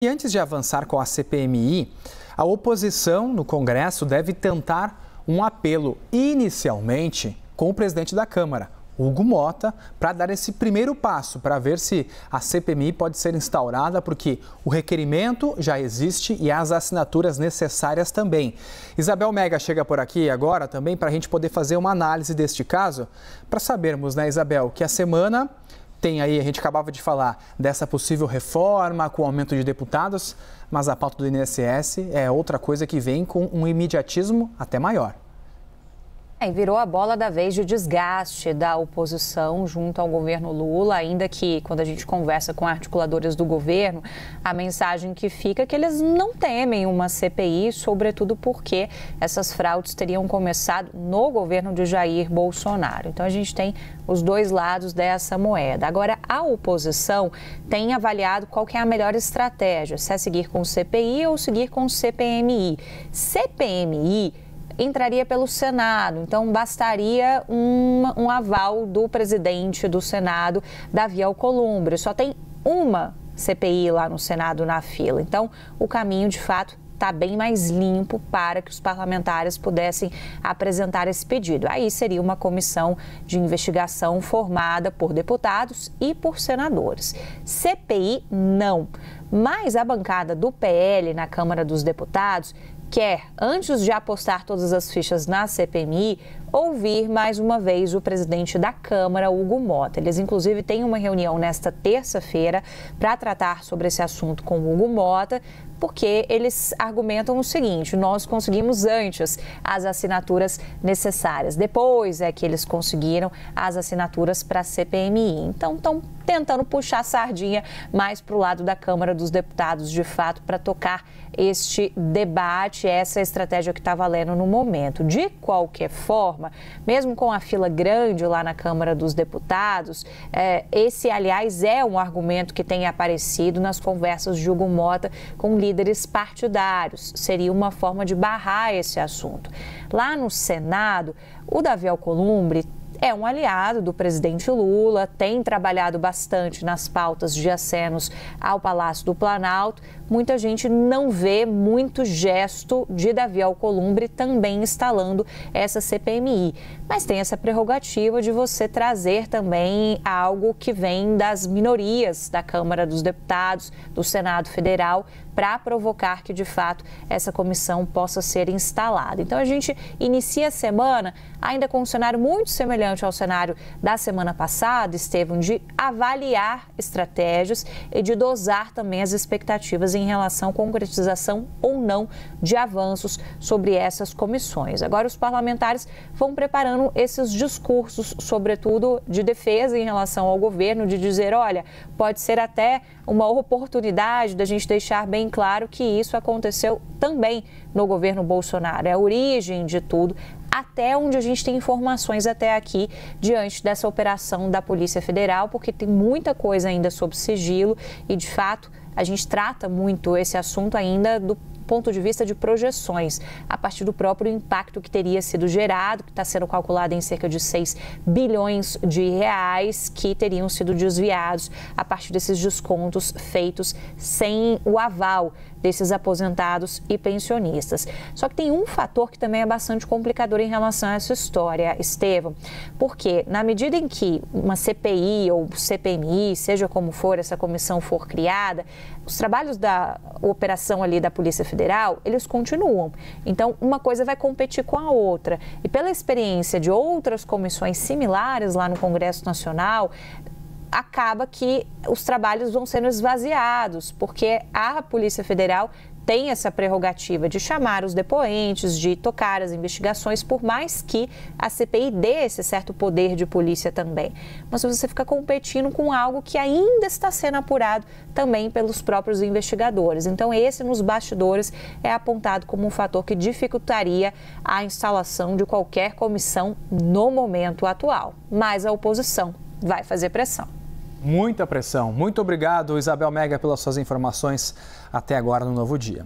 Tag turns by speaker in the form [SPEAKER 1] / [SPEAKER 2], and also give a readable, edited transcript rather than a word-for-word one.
[SPEAKER 1] E antes de avançar com a CPMI, a oposição no Congresso deve tentar um apelo inicialmente com o presidente da Câmara, Hugo Motta, para dar esse primeiro passo, para ver se a CPMI pode ser instaurada, porque o requerimento já existe e as assinaturas necessárias também. Isabel Mega chega por aqui agora também para a gente poder fazer uma análise deste caso, para sabermos, né, Isabel, que a semana tem aí, a gente acabava de falar dessa possível reforma com o aumento de deputados, mas a pauta do INSS é outra coisa que vem com um imediatismo até maior.
[SPEAKER 2] E virou a bola da vez de desgaste da oposição junto ao governo Lula, ainda que quando a gente conversa com articuladores do governo, a mensagem que fica é que eles não temem uma CPI, sobretudo porque essas fraudes teriam começado no governo de Jair Bolsonaro. Então a gente tem os dois lados dessa moeda. Agora, a oposição tem avaliado qual que é a melhor estratégia, se é seguir com CPI ou seguir com CPMI. CPMI entraria pelo Senado, então bastaria um aval do presidente do Senado, Davi Alcolumbre. Só tem uma CPI lá no Senado na fila, então o caminho de fato está bem mais limpo para que os parlamentares pudessem apresentar esse pedido. Aí seria uma comissão de investigação formada por deputados e por senadores. CPI, não. Mas a bancada do PL na Câmara dos Deputados quer, antes de apostar todas as fichas na CPMI, ouvir mais uma vez o presidente da Câmara, Hugo Motta. Eles, inclusive, têm uma reunião nesta terça-feira para tratar sobre esse assunto com o Hugo Motta, porque eles argumentam o seguinte: nós conseguimos antes as assinaturas necessárias, depois é que eles conseguiram as assinaturas para a CPMI. Então, estão tentando puxar a sardinha mais para o lado da Câmara dos Deputados, de fato, para tocar este debate, essa estratégia que está valendo no momento. De qualquer forma, mesmo com a fila grande lá na Câmara dos Deputados, esse, aliás, é um argumento que tem aparecido nas conversas de Hugo Motta com líderes partidários. Seria uma forma de barrar esse assunto. Lá no Senado, o Davi Alcolumbre é um aliado do presidente Lula, tem trabalhado bastante nas pautas de acenos ao Palácio do Planalto. Muita gente não vê muito gesto de Davi Alcolumbre também instalando essa CPMI. Mas tem essa prerrogativa de você trazer também algo que vem das minorias da Câmara dos Deputados, do Senado Federal, para provocar que, de fato, essa comissão possa ser instalada. Então, a gente inicia a semana ainda com um cenário muito semelhante ao cenário da semana passada, Estevão, de avaliar estratégias e de dosar também as expectativas em relação à concretização ou não de avanços sobre essas comissões. Agora, os parlamentares vão preparando esses discursos, sobretudo de defesa em relação ao governo, de dizer, olha, pode ser até uma oportunidade da gente deixar bem claro que isso aconteceu também no governo Bolsonaro. É a origem de tudo, até onde a gente tem informações até aqui, diante dessa operação da Polícia Federal, porque tem muita coisa ainda sob sigilo e, de fato, a gente trata muito esse assunto ainda do ponto de vista de projeções, a partir do próprio impacto que teria sido gerado, que está sendo calculado em cerca de 6 bilhões de reais que teriam sido desviados a partir desses descontos feitos sem o aval desses aposentados e pensionistas. Só que tem um fator que também é bastante complicador em relação a essa história, Estevão, porque na medida em que uma CPI ou CPMI, seja como for, essa comissão for criada, os trabalhos da operação ali da Polícia Federal, eles continuam. Então, uma coisa vai competir com a outra. E pela experiência de outras comissões similares lá no Congresso Nacional, acaba que os trabalhos vão sendo esvaziados, porque a Polícia Federal tem essa prerrogativa de chamar os depoentes, de tocar as investigações, por mais que a CPI dê esse certo poder de polícia também. Mas você fica competindo com algo que ainda está sendo apurado também pelos próprios investigadores. Então, esse nos bastidores é apontado como um fator que dificultaria a instalação de qualquer comissão no momento atual. Mas a oposição vai fazer pressão.
[SPEAKER 1] Muita pressão. Muito obrigado, Isabel Mega, pelas suas informações até agora no Novo Dia.